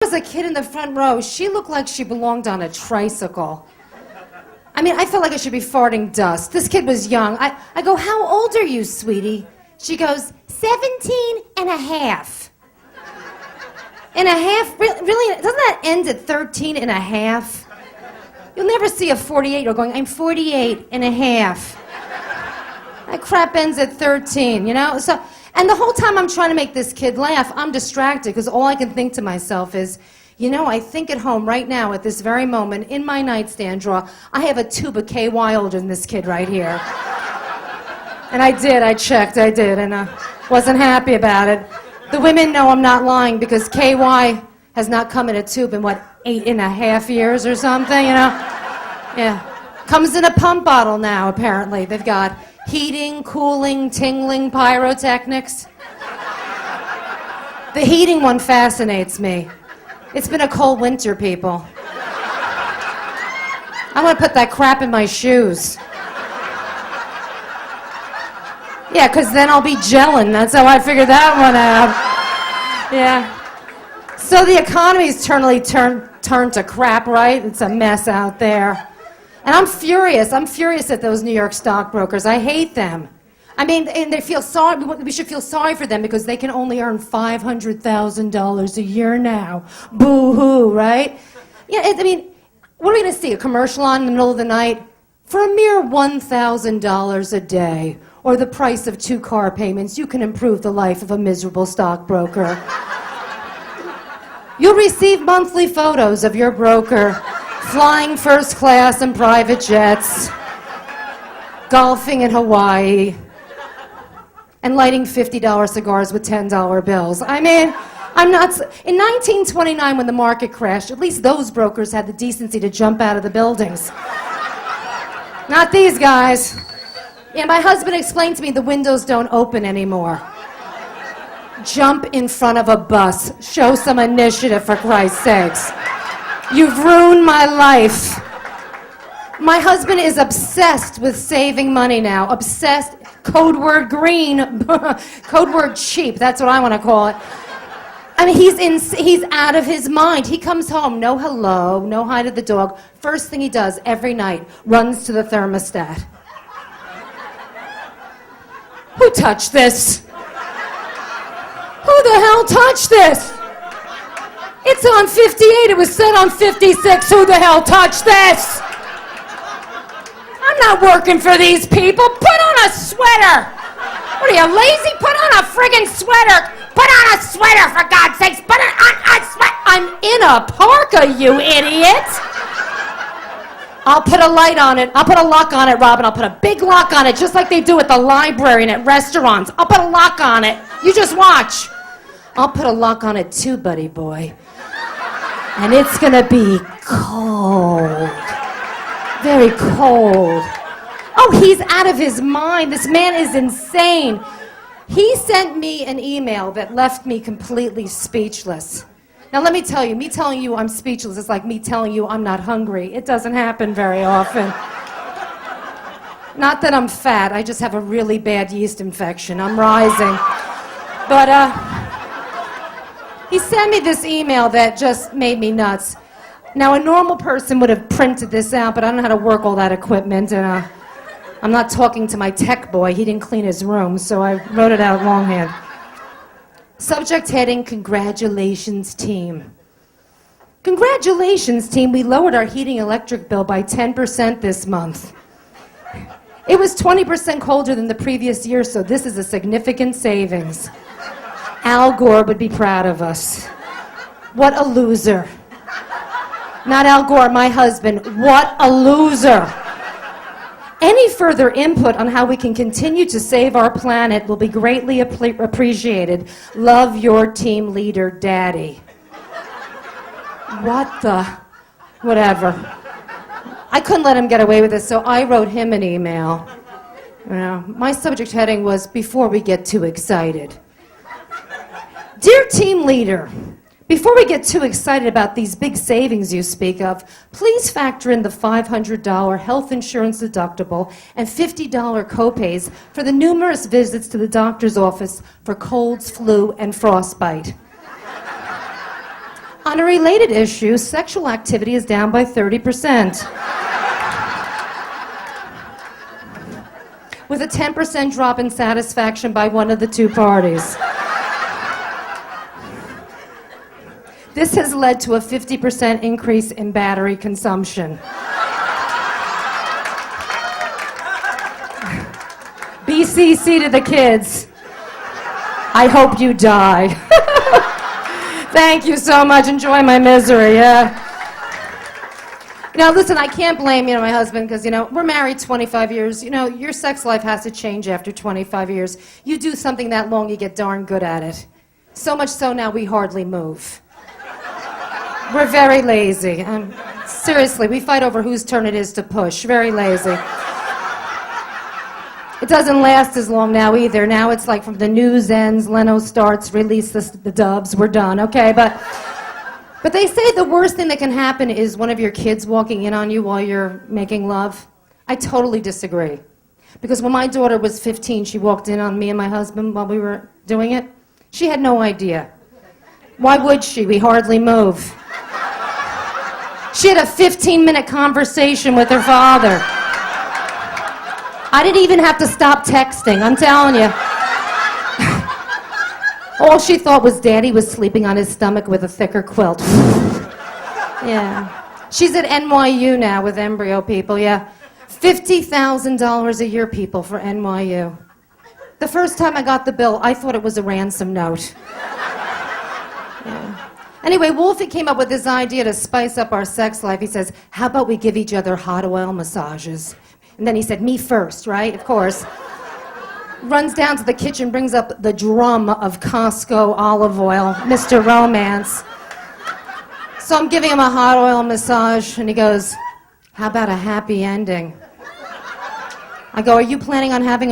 was a kid in the front row. She looked like she belonged on a tricycle. I mean, I felt like I should be farting dust. This kid was young. I go, how old are you, sweetie? She goes, 17 and a half. And a half? Really? Doesn't that end at 13 and a half? You'll never see a 48-year-old going, I'm 48 and a half. That crap ends at 13, you know? So, and the whole time I'm trying to make this kid laugh, I'm distracted because all I can think to myself is, you know, I think at home right now at this very moment in my nightstand drawer, I have a tube of KY older than this kid right here. And I checked, and wasn't happy about it. The women know I'm not lying because KY has not come in a tube in, 8.5 years or something, you know? Yeah. Comes in a pump bottle now, apparently. They've got heating, cooling, tingling, pyrotechnics. The heating one fascinates me. It's been a cold winter, people. I'm gonna put that crap in my shoes. Yeah, because then I'll be gelling. That's how I figured that one out. Yeah. So the economy's turned to crap, right? It's a mess out there. And I'm furious. I'm furious at those New York stockbrokers. I hate them. I mean, and they feel sorry. We should feel sorry for them because they can only earn $500,000 a year now. Boo-hoo, right? Yeah, I mean, what are we going to see? A commercial on in the middle of the night? For a mere $1,000 a day, or the price of 2 car payments, you can improve the life of a miserable stockbroker. You'll receive monthly photos of your broker flying first class in private jets, golfing in Hawaii, and lighting $50 cigars with $10 bills. I mean, I'm not... In 1929, when the market crashed, at least those brokers had the decency to jump out of the buildings. Not these guys. Yeah, my husband explained to me the windows don't open anymore. Jump in front of a bus. Show some initiative, for Christ's sakes. You've ruined my life. My husband is obsessed with saving money now. Obsessed. Code word green. Code word cheap. That's what I want to call it. I mean, he's out of his mind. He comes home, no hello, no hi to the dog. First thing he does every night, runs to the thermostat. Who touched this? Who the hell touched this? It's on 58. It was set on 56. Who the hell touched this? I'm not working for these people. Put on a sweater. What are you, lazy? Put on a friggin' sweater. Put on a sweater, for God's sakes. Put on a sweater. I'm in a parka, you idiot. I'll put a light on it. I'll put a lock on it, Robin. I'll put a big lock on it, just like they do at the library and at restaurants. I'll put a lock on it. You just watch. I'll put a lock on it too, buddy boy. And it's gonna be cold. Very cold. Oh, he's out of his mind. This man is insane. He sent me an email that left me completely speechless. Now, let me tell you, me telling you I'm speechless is like me telling you I'm not hungry. It doesn't happen very often. Not that I'm fat, I just have a really bad yeast infection. I'm rising. But, he sent me this email that just made me nuts. Now, a normal person would have printed this out, but I don't know how to work all that equipment, and I'm not talking to my tech boy. He didn't clean his room, so I wrote it out longhand. Subject heading, congratulations, team. Congratulations, team. We lowered our heating electric bill by 10% this month. It was 20% colder than the previous year, so this is a significant savings. Al Gore would be proud of us. What a loser. Not Al Gore, my husband. What a loser. Any further input on how we can continue to save our planet will be greatly appreciated. Love, your team leader, Daddy. What the... Whatever. I couldn't let him get away with this, so I wrote him an email. You know, my subject heading was, before we get too excited. Dear team leader, before we get too excited about these big savings you speak of, please factor in the $500 health insurance deductible and $50 copays for the numerous visits to the doctor's office for colds, flu, and frostbite. On a related issue, sexual activity is down by 30%. With a 10% drop in satisfaction by one of the two parties. This has led to a 50% increase in battery consumption. BCC to the kids. I hope you die. Thank you so much. Enjoy my misery, yeah. Now, listen, I can't blame, my husband, because, we're married 25 years. Your sex life has to change after 25 years. You do something that long, you get darn good at it. So much so now we hardly move. We're very lazy. Seriously, we fight over whose turn it is to push. Very lazy. It doesn't last as long now either. Now it's like from the news ends, Leno starts, release the dubs, we're done, okay? But they say the worst thing that can happen is one of your kids walking in on you while you're making love. I totally disagree. Because when my daughter was 15, she walked in on me and my husband while we were doing it. She had no idea. Why would she? We hardly move. She had a 15-minute conversation with her father. I didn't even have to stop texting, I'm telling you. All she thought was Daddy was sleeping on his stomach with a thicker quilt. Yeah. She's at NYU now with embryo people, yeah. $50,000 a year, people, for NYU. The first time I got the bill, I thought it was a ransom note. Yeah. Anyway, Wolfie came up with this idea to spice up our sex life. He says, how about we give each other hot oil massages? And then he said, me first, right? Of course. Runs down to the kitchen, brings up the drum of Costco olive oil, Mr. Romance. So I'm giving him a hot oil massage, and he goes, how about a happy ending? I go, are you planning on having